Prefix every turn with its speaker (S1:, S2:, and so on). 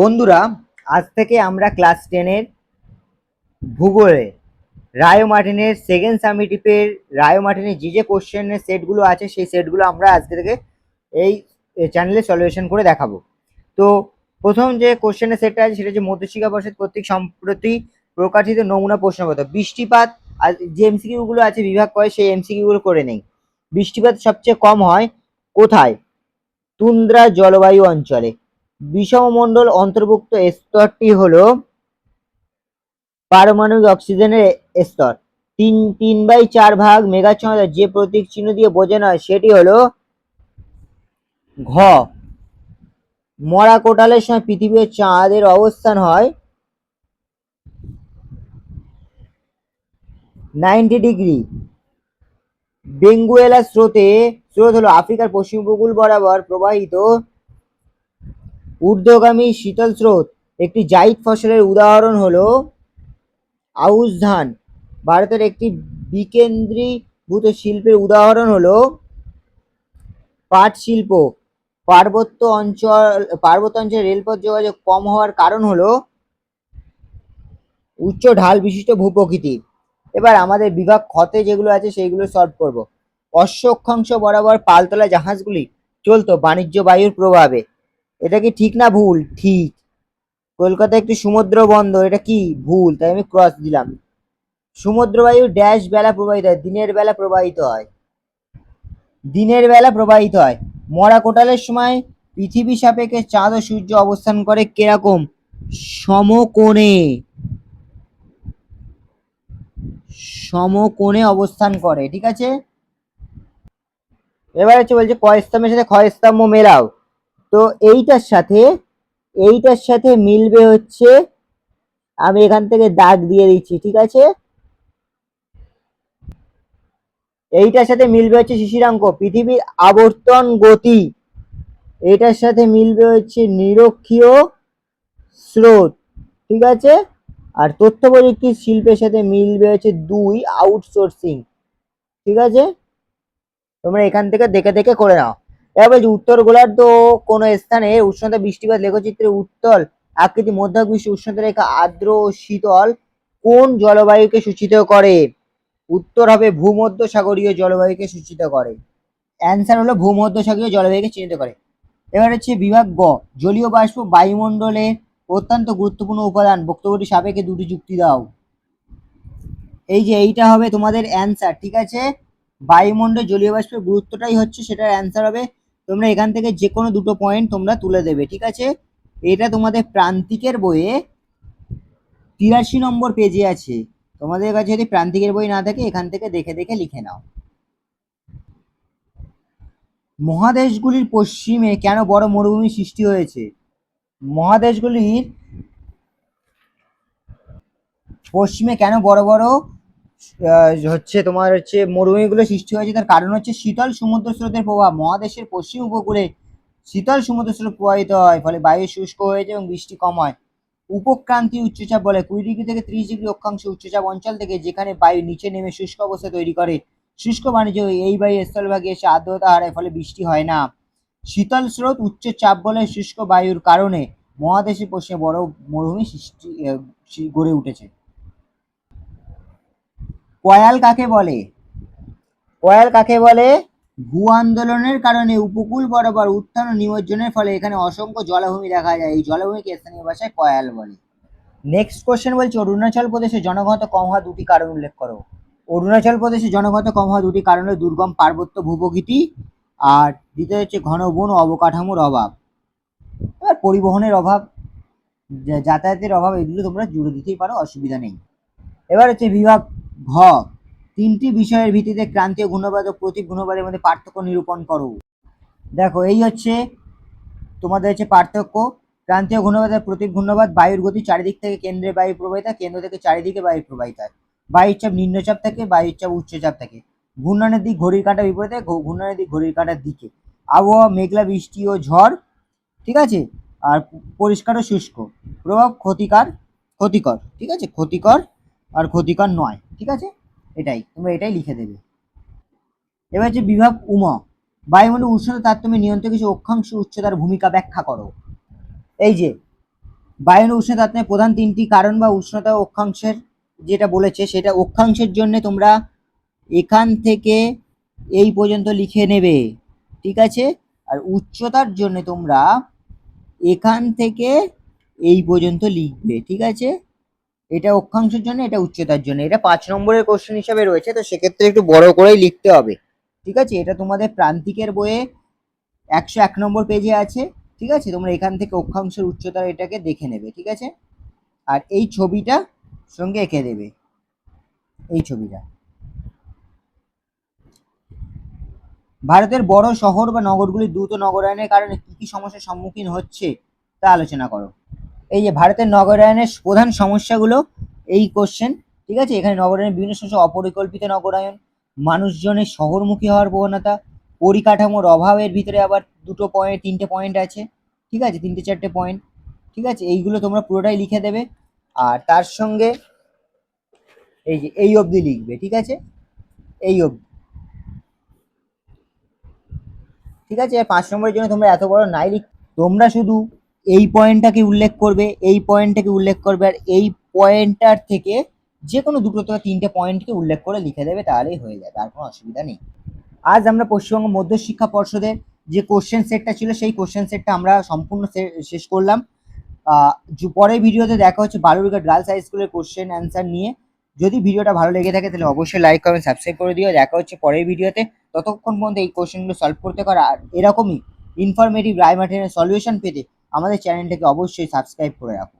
S1: বন্ধুরা, আজ থেকে আমরা ক্লাস 10-এর ভূগোলে রায় মার্টিনের সেকেন্ড সামিটিভের রায় মার্টিনের যে কোশ্চেনের সেটগুলো আছে সেই সেটগুলো আমরা আজকে থেকে এই চ্যানেলে সলিউশন করে দেখাবো। তো প্রথম যে কোশ্চেনের সেটটা আছে সেটা হচ্ছে মধ্যশিক্ষা পর্ষদ কর্তৃক সম্প্রতি প্রকাশিত নমুনা প্রশ্নপত্র। বৃষ্টিপাত আর যে এমসিকিউ গুলো আছে বিভাগ করে সেই এমসিকিউ গুলো করে নেই। বৃষ্টিপাত সবচেয়ে কম হয় কোথায়? তুন্দ্রা জলবায়ু অঞ্চলে। বিষমমণ্ডল অন্তর্ভুক্ত স্তরটি হলো পারমাণবিক অক্সিজেনের স্তর। 3/4 মেঘাচ্ছন্ন যে প্রতীক চিহ্ন দিয়ে বোঝানো হয় সেটি হলো ঘ। মরা কোটালের সময় পৃথিবীর চাঁদের অবস্থান হয় 90 ডিগ্রি। বেঙ্গুয়েলা স্রোত হলো আফ্রিকার পশ্চিম উপকূল বরাবর প্রবাহিত ঊর্ধ্বগামী শীতল স্রোত। একটি জাইদ ফসলের উদাহরণ হলো আউশ ধান। ভারতের একটি বিকেন্দ্রীভূত শিল্পের উদাহরণ হলো পাট শিল্প। পার্বত্য অঞ্চলে রেলপথ যোগাযোগ কম হওয়ার কারণ হলো উচ্চ ঢাল বিশিষ্ট ভূপ্রকৃতি। এবার আমাদের বিভাগ খতে যেগুলো আছে সেইগুলো সলভ করব। অশ্ব অক্ষাংশ বরাবর পালতোলা জাহাজগুলি চলতো বাণিজ্য বায়ুর প্রভাবে। এটা কি ঠিক না ভুল? ঠিক। কলকাতা একটি সমুদ্র বন্দর, এটা কি ভুল, তাই আমি ক্রস দিলাম। সমুদ্র বায়ু ড্যাশ বেলা প্রবাহিত হয়? দিনের বেলা প্রবাহিত হয়। দিনের বেলা প্রবাহিত হয়। মরা কোটালের সময় পৃথিবী সাপেক্ষে চাঁদ ও সূর্য অবস্থান করে কিরকম? সমকোণে। সমকোণে অবস্থান করে, ঠিক আছে। এবার হচ্ছে বলছে ক স্তম্ভের সাথে খ স্তম্ভ মেলাও। তো এইটার সাথে মিলবে হচ্ছে, আমি এখান থেকে দাগ দিয়ে দিচ্ছি, ঠিক আছে। এইটার সাথে মিলবে হচ্ছে শিশিরাঙ্ক, পৃথিবীর আবর্তন গতি। এটার সাথে মিলবে হচ্ছে নিরক্ষীয় স্রোত, ঠিক আছে। আর তথ্য প্রযুক্তি শিল্পের সাথে মিলবে হচ্ছে 2 আউটসোর্সিং, ঠিক আছে। তোমরা এখান থেকে দেখে দেখে করে নাও। এবার বলছি উত্তর গোলার্ধ কোন স্থানে উষ্ণতা বৃষ্টিপাত লেখচিত্রে উত্তল আকৃতি মধ্যাকৃষ্ট উষ্ণতা রেখা আর্দ্র ও শীতল কোন জলবায়ুকে সূচিত করে? উত্তর হবে ভূমধ্যসাগরীয় জলবায়ুকে সূচিত করে। অ্যান্সার হলো ভূমধ্যসাগরীয় জলবায়ুকে চিহ্নিত করে। এবার হচ্ছে বিভাগ গ, জলীয় বাষ্প বায়ুমণ্ডলে অত্যন্ত গুরুত্বপূর্ণ উপাদান, বক্তব্যটি সাপেক্ষে দুটি যুক্তি দাও। এই যে এইটা হবে তোমাদের অ্যান্সার, ঠিক আছে। বায়ুমণ্ডলে জলীয় বাষ্পের গুরুত্বটাই হচ্ছে সেটার অ্যান্সার হবে। তোমরা এখান থেকে যে কোনো দুটো পয়েন্ট তোমরা তুলে দেবে, ঠিক আছে। এটা তোমাদের প্রান্তিকের বইয়ে 83 নম্বর পেজে আছে। তোমাদের কাছে যদি প্রান্তিকের বই না থাকে এখান থেকে দেখে দেখে লিখে নাও। মহাদেশগুলির পশ্চিমে কেন বড় মরুভূমি সৃষ্টি হয়েছে? মহাদেশগুলির পশ্চিমে কেন বড় বড় হচ্ছে তোমার হচ্ছে মরুভূমিগুলো সৃষ্টি হয়েছে? তার কারণ হচ্ছে শীতল সমুদ্র স্রোতের প্রভাব। মহাদেশের পশ্চিম উপকূলে শীতল সমুদ্র স্রোত প্রবাহিত হয়, ফলে বায়ু শুষ্ক হয়ে যায় এবং বৃষ্টি কম হয়। উপক্রান্তীয় উচ্চচাপ বলে 20 ডিগ্রি থেকে 30 ডিগ্রি অক্ষাংশ উচ্চচাপ অঞ্চল থেকে যেখানে বায়ু নিচে নেমে শুষ্ক অবস্থা তৈরি করে। শুষ্ক বাণিজ্য এই বায়ু স্থলভাগে এসে আর্দ্রতা হারায়, ফলে বৃষ্টি হয় না। শীতল স্রোত উচ্চ চাপ বলে শুষ্ক বায়ুর কারণে মহাদেশের পশ্চিমে বড় মরুভূমি সৃষ্টি গড়ে উঠেছে। কয়াল কাকে বলে? কয়াল কাকে বলে? ভূ আন্দোলনের কারণে উপকূল বরাবর উত্থান ও নিমজ্জনের ফলে এখানে অসংখ্য জলাভূমি দেখা যায়। এই জলাভূমিকে স্থানীয় ভাষায় কয়াল বলে। নেক্সট কোশ্চেন বলছে অরুণাচল প্রদেশে জনঘনত্ব কম হওয়া দুটি কারণ উল্লেখ করো। অরুণাচল প্রদেশে জনঘনত্ব কম হওয়া দুটি কারণ হলো দুর্গম পার্বত্য ভূপ্রকৃতি আর দ্বিতীয় হচ্ছে ঘন বন ও অবকাঠামোর অভাব। এবার পরিবহনের অভাব, যাতায়াতের অভাব, এগুলো তোমরা জুড়ে দিতেই পারো, অসুবিধা নেই। এবার হচ্ছে বিভাগ ঘ, 3টি বিষয়ের ভিত্তিতে ক্রান্তীয় ঘূর্ণবাদ ও প্রতীক ঘূর্ণবাদের মধ্যে পার্থক্য নিরূপণ করো। দেখো এই হচ্ছে তোমাদের হচ্ছে পার্থক্য। ক্রান্তীয় ঘূর্ণবাদ প্রতীক ঘূর্ণবাদ, বায়ুর গতি চারিদিক থেকে কেন্দ্রে বায়ু প্রবাহিত হয়, কেন্দ্র থেকে চারিদিকে বায়ু প্রবাহিত হয়। বায়ুর চাপ নিম্নচাপ থাকে, বায়ুর চাপ উচ্চচাপ থাকে। ঘূর্ণনের দিক ঘড়ির কাঁটার বিপরীতে, ঘূর্ণনের দিক ঘড়ির কাঁটার দিকে। আবহাওয়া মেঘলা, বৃষ্টি ও ঝড়, ঠিক আছে। আর পরিষ্কার ও শুষ্ক। প্রভাব ক্ষতিকর, ঠিক আছে। ক্ষতিকর আর ক্ষতিকর নয়, ঠিক আছে। এটাই তোমরা এটাই লিখে দেবে। এবার হচ্ছে বিভাগ উম, বায়ুমণ্ডল উষ্ণতা তারতম্য নিয়ন্ত্রক কিছু অক্ষাংশ উচ্চতার ভূমিকা ব্যাখ্যা করো। এই যে বায়ু উষ্ণতাপনের প্রধান 3টি কারণ বা উষ্ণতা অক্ষাংশের যেটা বলেছে সেটা অক্ষাংশের জন্য তোমরা এখান থেকে এই পর্যন্ত লিখে নেবে, ঠিক আছে। আর উচ্চতার জন্য তোমরা এখান থেকে এই পর্যন্ত লিখবে, ঠিক আছে। এটা অক্ষাংশের জন্য, এটা উচ্চতার জন্য। এটা 5 নম্বরের কোশ্চেন হিসাবে রয়েছে, তো সেক্ষেত্রে একটু বড় করেই লিখতে হবে, ঠিক আছে। এটা তোমাদের প্রান্তিকের বইয়ে 101 নম্বর পেজে আছে, ঠিক আছে। তোমরা এখান থেকে অক্ষাংশের উচ্চতার এটাকে দেখে নেবে, ঠিক আছে। আর এই ছবিটা সঙ্গে এঁকে দেবে, এই ছবিটা। ভারতের বড় শহর বা নগরগুলির দ্রুত নগরায়নের কারণে কি কি সমস্যার সম্মুখীন হচ্ছে তা আলোচনা করো। এই যে ভারতের নগরায়নের প্রধান সমস্যাগুলো, এই কোশ্চেন, ঠিক আছে। এখানে নগরায়নের বিভিন্ন সমস্যা: অপরিকল্পিত নগরায়ন, মানুষজনের শহরমুখী হওয়ার প্রবণতা, পরিকাঠামোর অভাবের ভিতরে আবার 3টে পয়েন্ট আছে, ঠিক আছে, 4টে পয়েন্ট, ঠিক আছে। এইগুলো তোমরা পুরোটাই লিখে দেবে। আর তার সঙ্গে এই যে এই অবধি লিখবে, ঠিক আছে, এই অবধি, ঠিক আছে। আর 5 নম্বরের জন্য তোমরা এত বড় নাই লিখ, তোমরা শুধু এই পয়েন্টটাকে উল্লেখ করবে, এই পয়েন্টটাকে উল্লেখ করবে, আর এই পয়েন্টটার থেকে যে কোনো 2 থেকে 3টে পয়েন্টকে উল্লেখ করে লিখে দেবে, তাহলেই হয়ে যাবে, আর কোনো অসুবিধা নেই। আজ আমরা পশ্চিমবঙ্গ মধ্য শিক্ষা পর্ষদের যে কোশ্চেন সেটটা ছিল সেই কোশ্চেন সেটটা আমরা সম্পূর্ণ শেষ করলাম। পরের ভিডিওতে দেখা হচ্ছে বালুরঘাট গার্লস হাই স্কুলের কোশ্চেন অ্যান্সার নিয়ে। যদি ভিডিওটা ভালো লেগে থাকে তাহলে অবশ্যই লাইক কমেন্ট সাবস্ক্রাইব করে দিও। দেখা হচ্ছে পরের ভিডিওতে। ততক্ষণ পর্যন্ত এই কোশ্চেনগুলো সলভ করতে পারো, আর এরকমই ইনফরমেটিভ রায় ম্যাটেরিয়াল সলিউশন পেতে আমাদের চ্যানেলটাকে অবশ্যই সাবস্ক্রাইব করে রাখো।